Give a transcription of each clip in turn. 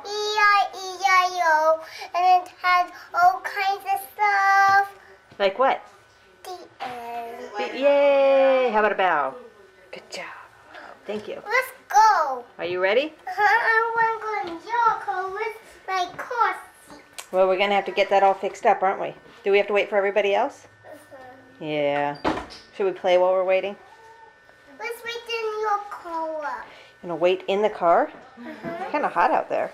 E-I-E-I-O, and it had all kinds of stuff. Like what? The end. Yay! How about a bow? Good job. Thank you. Let's go. Are you ready? I want to go to Jericho with my car seat. Well, we're going to have to get that all fixed up, aren't we? Do we have to wait for everybody else? Yeah. Should we play while we're waiting? Let's wait in your car. Gonna wait in the car? It's kind of hot out there.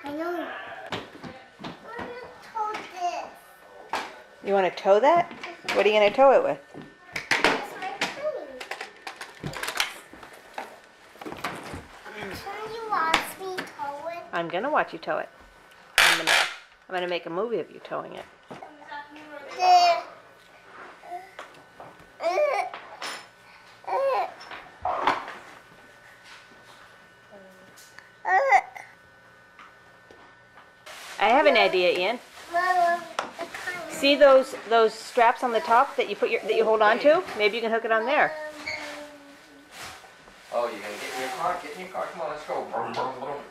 I know. I'm going to tow this. You want to tow that? What are you going to tow it with? That's my plane. Can you watch me tow it? I'm going to watch you tow it. I'm gonna make a movie of you towing it. I have an idea, Ian. See those straps on the top that you hold on to? Maybe you can hook it on there. Oh, you're gonna get in your car? Get in your car. Come on, let's go.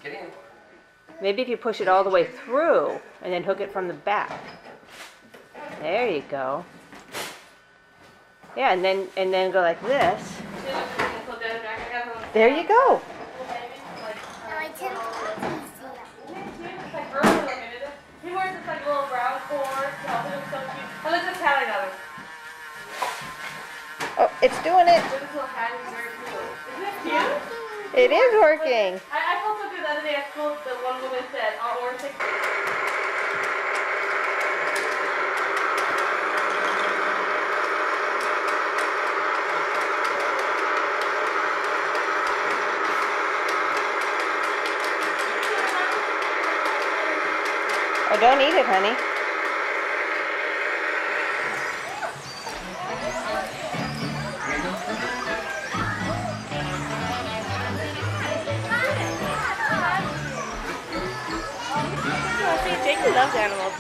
Get in. Maybe if you push it all the way through and then hook it from the back. There you go. Yeah, and then go like this. There you go. Oh, it's doing it. It is working. I felt so good the other day at school. The one woman said, "I'll order six." Oh, don't eat it, honey. Jakey loves animals.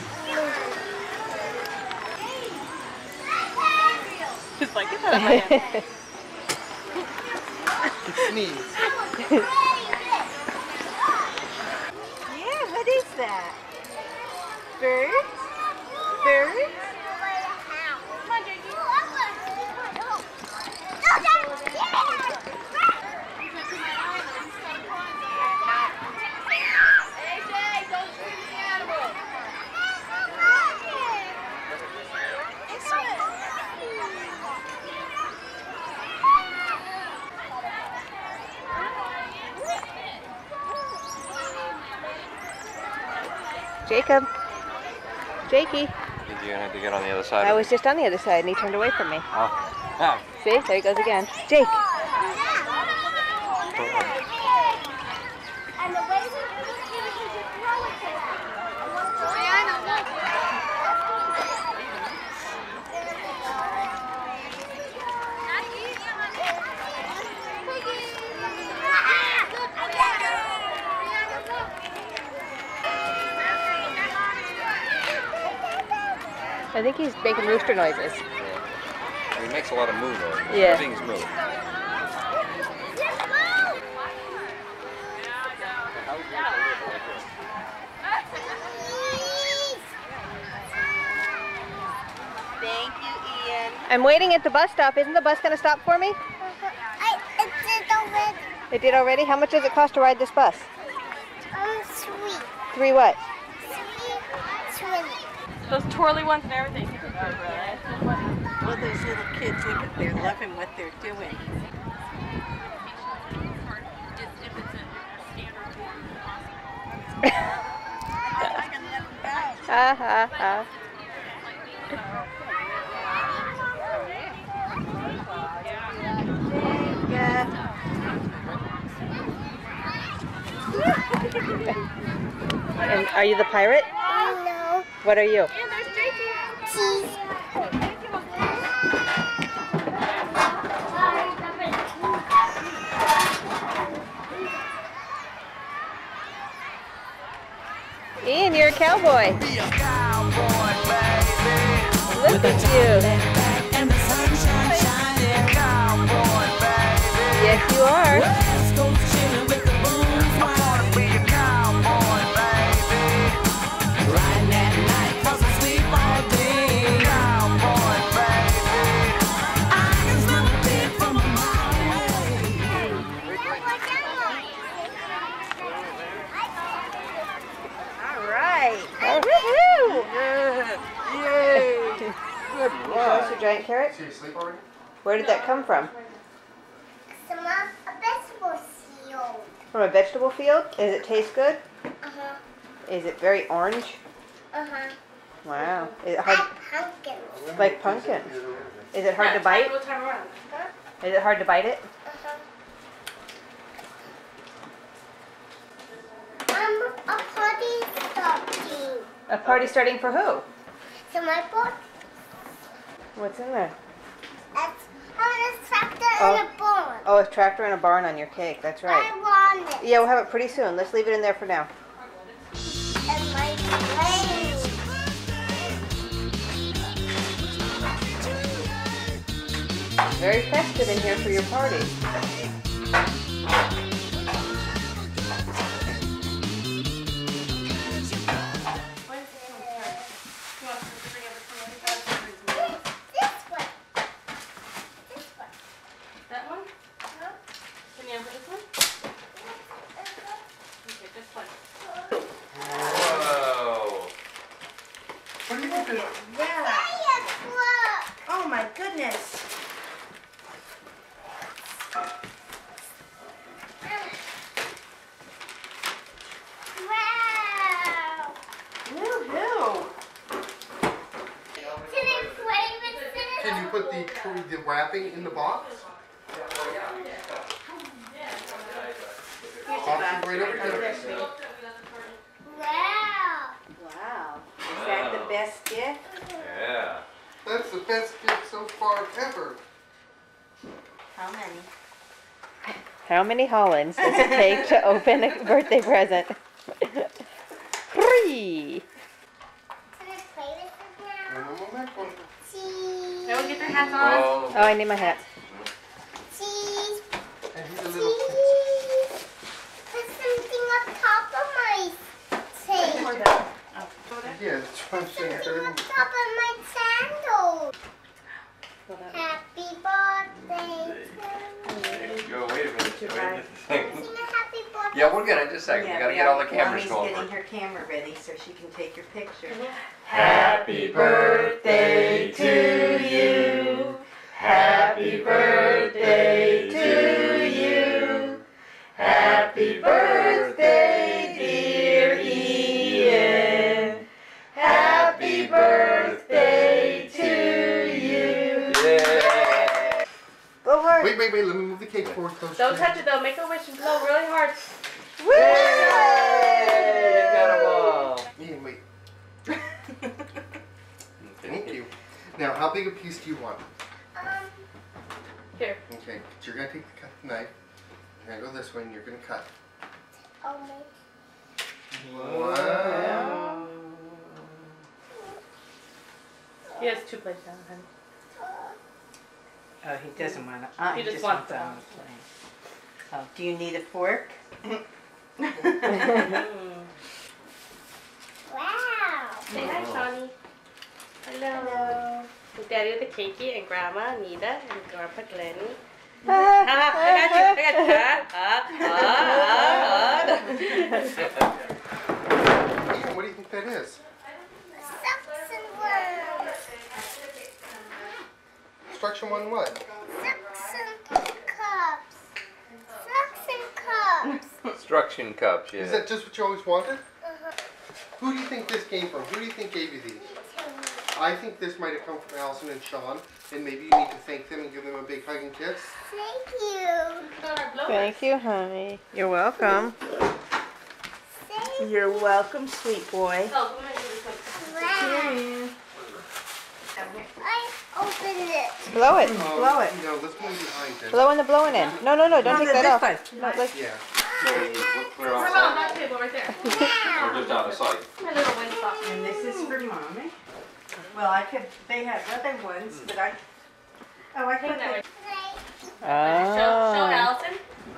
Just like it's out of my hand. Sneeze. Yeah, what is that? Birds? Birds? Jacob. Jakey. Did you have to get on the other side? I was just on the other side and he turned away from me. Oh. See? There he goes again. Jake. I think he's making rooster noises. Yeah. He makes a lot of moo though. Yeah. Everything's moo. Thank you, Ian. I'm waiting at the bus stop. Isn't the bus going to stop for me? It did already. It did already? How much does it cost to ride this bus? Sweet. 3 what? Sweet. Those twirly ones and everything. Well, those little kids, look at, they're loving what they're doing. I can let them go. Ha ha ha. And are you the pirate? No. What are you? Cheese. Ian, you're a cowboy. Look at you. Yes, you are. giant carrot? See you sleep already? Where did that come from? Some of a vegetable field. From a vegetable field? Does it taste good? Uh-huh. Is it very orange? Uh-huh. Wow. Is it Like hard? pumpkins. Like pumpkin. Is it hard to Time bite? to go time around. Is it hard to bite it? Uh-huh. A party starting. A party starting for who? So my book, What's in there? that's a tractor and a barn. Oh, a tractor and a barn on your cake. That's right. I want it. Yeah, we'll have it pretty soon. Let's leave it in there for now. And my plane. Very festive in here for your party. This one. This one. That one? Huh? Can you open this one? Okay, this one. Whoa. What do you think this? Yeah. Yes, look. Oh my goodness. Wow. Woohoo. Can I play with this? Can you put the wrapping in the box? Box is right over here. Wow. Wow. Is that the best gift? Yeah. That's the best gift so far ever. How many? How many Hollands does it take to open a birthday present? 3. Can I play with this now? Cheese. Everyone get their hats on. Oh, I need my hat. Cheese. And he's a little. Cheese. Put something on top of my cake. Yeah, that's what I'm saying. Something on top of my sandal. Happy birthday to Yo, wait a minute. you. Sing a happy birthday. Yeah, we're good. Just a second. We gotta get all the cameras Mommy's going. getting her camera ready so she can take your picture. Happy birthday to you. Happy birthday to you. Happy birthday, dear Ian. Happy birthday to you. Yeah. Blow hard. Wait. Let me move the cake forward closer. Don't touch it though. Make a wish and blow really hard. Woo! You got 'em all. Ian, wait. Thank you. Now, how big a piece do you want? Here. Okay, so you're gonna take the knife. You're gonna go this way and you're gonna cut. Oh my. Wow. He has 2 plates down, honey. Oh, he doesn't want to. He just wants it it on on. the plane. Oh, do you need a fork? Wow. Say hi, Shawnee. Hello. With Daddy with the cakey and Grandma Anita and Grandpa Glenny. I got you. Ian, what do you think that is? Sucks and worms. Instruction 1 what? Sucks and cups. Sucks and cups. Instruction cups, yeah. Is that just what you always wanted? Uh-huh. Who do you think this came from? Who do you think gave you these? I think this might have come from Allison and Sean, and maybe you need to thank them and give them a big hug and kiss. Thank you. Thank you, honey. You're welcome. Thank you. You're welcome, sweet boy. Oh, I'm gonna do this one. Wow. I opened it. Blow it. Blow it. No, let's move behind it. Blow in the blowing end. No, don't take that off. No, like, Yeah. We're on that table right there. Wow. We're just out of sight. My little wind sock. And this is for Mommy. Well, I could. They have other ones, but I. Oh, I Hang put that way. the. Show oh, Allison.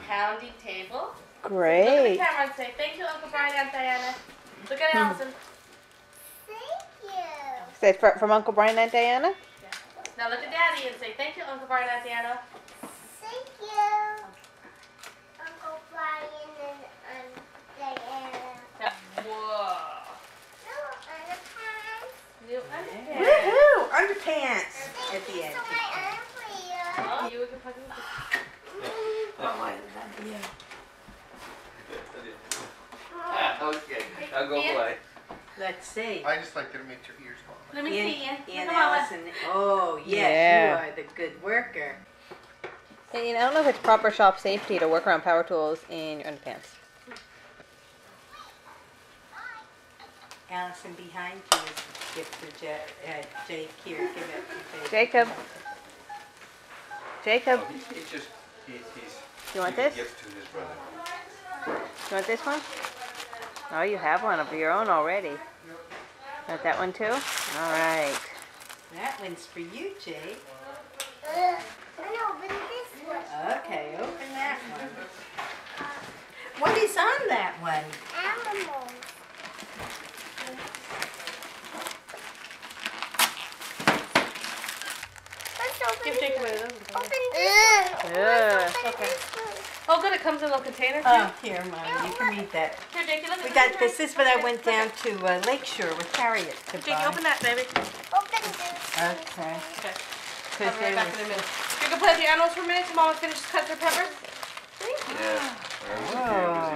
Pounding table. Look at the great. camera and say, thank you, Uncle Brian and Diana. Look at Allison. Thank you. Say from Uncle Brian and Diana. Now look at Daddy and say, thank you, Uncle Brian and Diana. Thank you. Uncle Brian and Diana. Now, whoa. No, underpants. New underpants. Woohoo! Underpants. At the end. So my arm for you. Oh, you can fucking. Okay, I'll go play. Let's see. I just like that it makes your ears pop. Let me see, Ian. Ian Come on, let's- Allison. Oh, yes, Yeah. you are the good worker. Hey, I don't know if it's proper shop safety to work around power tools in your underpants. Allison, behind you is a gift for Jake. Here, give it to Jake. Jacob. Jacob, He's just, he's you want giving this? gifts to his brother. You want this one? Oh, you have one of your own already. Want that one too? All right. That one's for you, Jake. I'm gonna open this one. Okay, open that one. What is on that one? Animals. Let's open Give this Jake one. one of those. Open this one. Yeah. Let's open Okay. this one. Oh, good. It comes in a little container too. Oh, here, Mom, you can read that. Here, Jake, look at We got, this is what I went down to Lakeshore with Harriet to Jake, buy. open that, baby. Open this. Okay. Okay. Because I'll be they right back in a were, minute. You can play with the animals for a minute till Mama finishes cutting her peppers. Yeah. oh,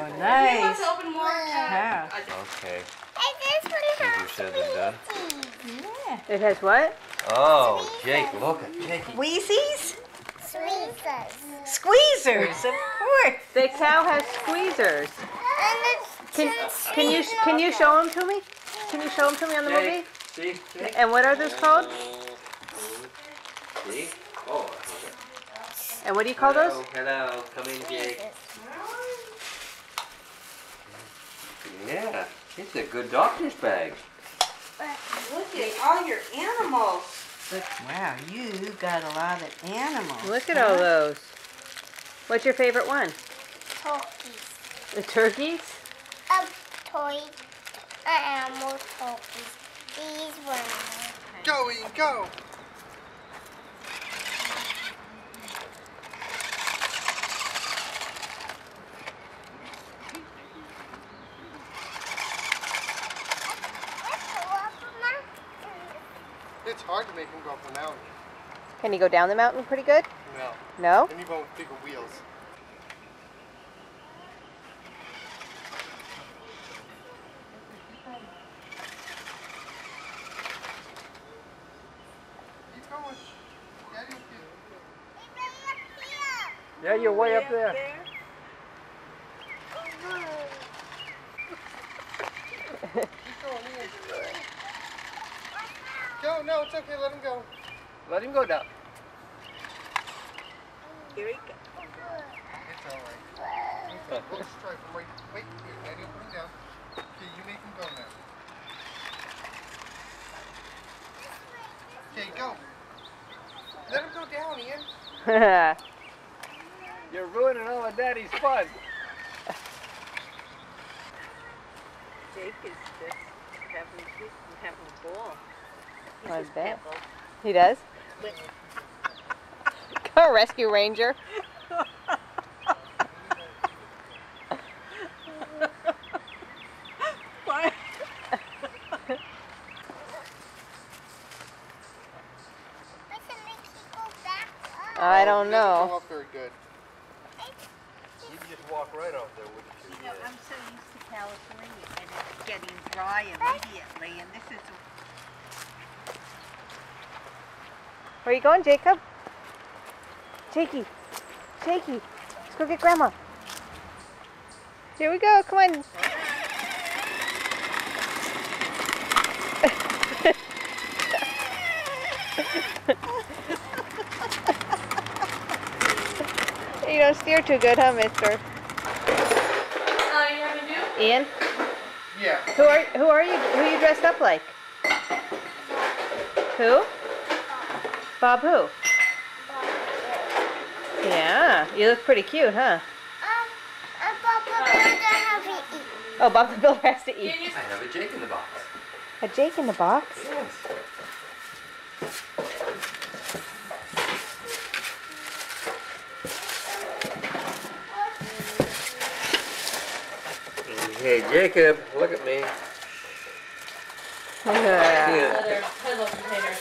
He wants nice. to open more. Yeah. Okay. Hey, this one Easier has said than done. squeezies. Yeah. It has what? Oh, Jake, look at Jake. Wheezies? Squeezers. Squeezers, of course. The cow has squeezers. And it's Can you show them to me? Can you show them to me on the movie? See, Jake? And what are those called? See? Oh, And what do you call hello, those? hello, come in, Jake. Yeah, it's a good doctor's bag. Look at all your animals. Wow, you got a lot of animals. Look at all those. What's your favorite one? Turkeys. The turkeys? Toy animal turkeys. These ones. Go, Ian, go! It's hard to make him go up the mountain. Can you go down the mountain pretty good? No. No? And you go with bigger wheels. Keep going. Daddy will get Yeah, you're way up there. Keep going, Ian. Go, no, it's okay, let him go. Let him go down. Here we go. It's alright. We'll just try from right. Wait, here, Daddy will put him down. Okay, you make him go now. Okay, go. Let him go down, Ian. You're ruining all of Daddy's fun. Jake is just having a ball. I bet. He does? Go, Rescue Ranger. What? I don't He doesn't know. go up very good. You'd just walk right off there, wouldn't you? You know, I'm so used to California and it's getting dry immediately, and this is Where are you going, Jacob? Jakey. Jakey. Let's go get Grandma. Here we go. Come on. You don't steer too good, huh, mister? You have to do? Ian? Yeah. Who are you? Who are you dressed up like? Who? Bob who? Yeah, you look pretty cute, huh? Oh, Bob the Builder has to eat. I have a Jake in the box. A Jake in the box? Yes. Hey, Jacob, look at me. Yeah. Yeah. Another pillow container.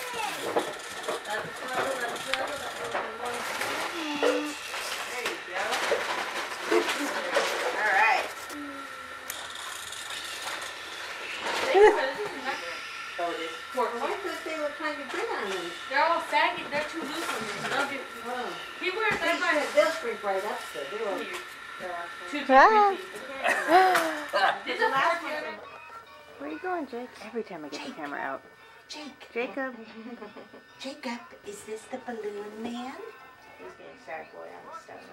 shrink right up, so they were. 2 to 3 Ah. feet. It's a last one. Where are you going, Jake? Every time I get the camera out. Jake. Jacob. Jacob, is this the balloon man? He's being a sad boy on the stuff.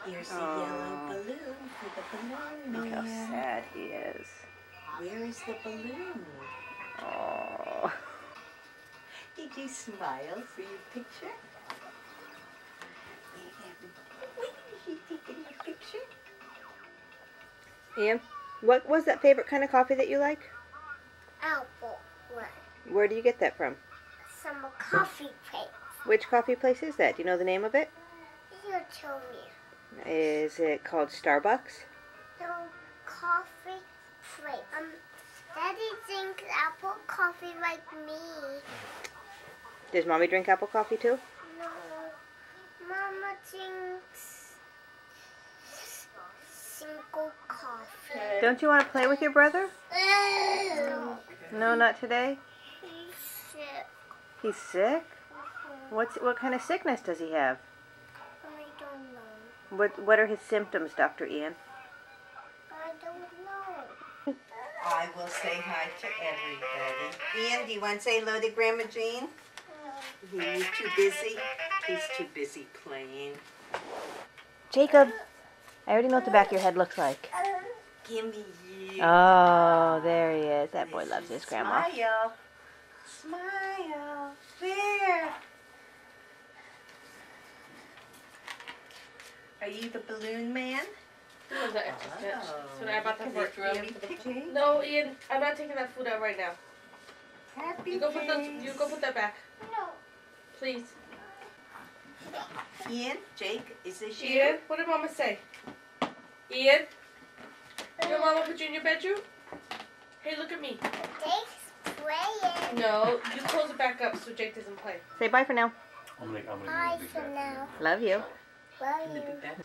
Here's the Aw. yellow balloon for the balloon Look how man. sad he is. Where is the balloon? Oh. Did you smile for your picture? Wait, is he taking the picture? Ian, what was that favorite kind of coffee that you like? Apple one. Where do you get that from? Some coffee place. Which coffee place is that? Do you know the name of it? You tell me. Is it called Starbucks? No coffee place. Daddy drinks apple coffee like me. Does Mommy drink apple coffee too? No, Mama drinks single coffee. Don't you want to play with your brother? No, No, not today. he's sick. He's sick? What kind of sickness does he have? I don't know. What are his symptoms, Dr. Ian? I don't know. I will say hi to everybody. Ian, do you want to say hello to Grandma Jean? He's too busy. He's too busy playing. Jacob, I already know what the back of your head looks like. Give me you. Oh, there he is. That boy loves his grandma. Smile. Smile. There. Are you the balloon man? This one's an extra stitch. So I bought that Can for they throw Ian me for the pictures? No, Ian, I'm not taking that food out right now. Happy You go put days. that back, No. please. Ian, Jake, is this you? Ian, what did Mama say? Ian, your mama put you in your bedroom? Hey, look at me. Jake's playing. No, you close it back up so Jake doesn't play. Say bye for now. Bye for now. Love you. Love Can they you. be back?